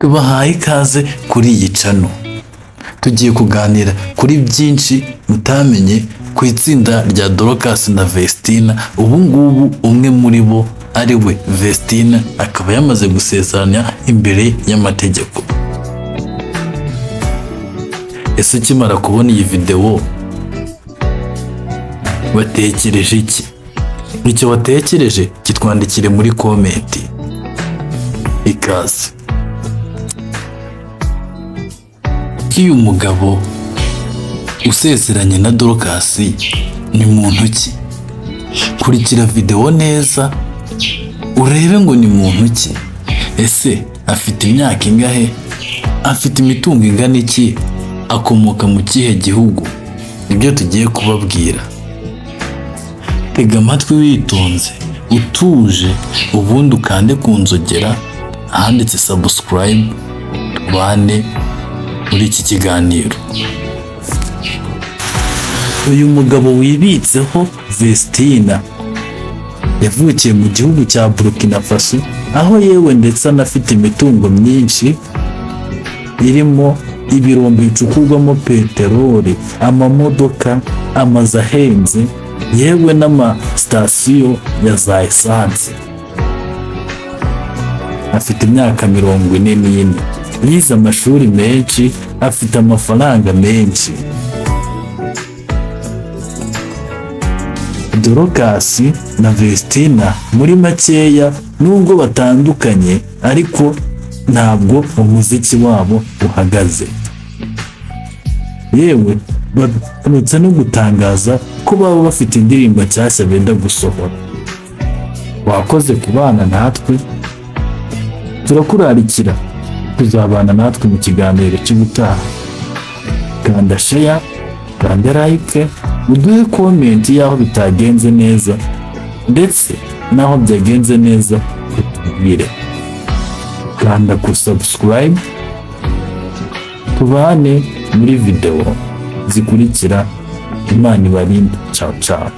tubahaye ikaze kuri iyi channel. Tugiye kuganira kuri byinshi mutamenye ku itsinda rya Dorcas na Vestine. Ubu ngubu umwe muri bo ari we Vestine akaba yamaze gusezeranya imbere y'amategeko. Ese ukimara kubona iyi video watekereje iki? Icyo watekereje kitwandikire muri comment. Ikaze. Uyu mugabo usezeranye na Dorcas ni muntu ki? Kurikira video neza urebe ngo ni muntu ki. Ese afite imyaka ingahe? Afite imitungo ingana iki? Akomoka mu kihe gihugu? Ibyo tugiye kubabwira. Tega amatwi witonze, utuje, ubundi ukande ku nzogera ahanditse subscribe, tubane muri iki kiganiro. Uyu mugabo wibitseho Vestine yavukiye mu gihugu cya Burkina Faso, aho yewe ndetse anafite imitungo myinshi irimo ibirombe bicukurwamo peteroli, amamodoka, amazu ahenze, yewe n'amasitasiyo ya za esanse. Afite imyaka 44, yize amashuri menshi, afite amafaranga menshi. Dorcas na Vestine muri makeya nubwo batandukanye ariko ntabwo umuziki wabo uhagaze. Yewe baturutse no gutangaza ko baba bafite indirimbo nshyashya benda gusohora. Wakoze kubana natwe, turakurarikira kuzabana natwe mu kiganiro cy'ubutaha. Kanda share, kanda like, uduhe comment y'aho bitagenze neza ndetse naho byagenze neza utubwire. Kanda ku subscribe, tubane muri video zikurikira. Imana ibarinde. Ciao ciao.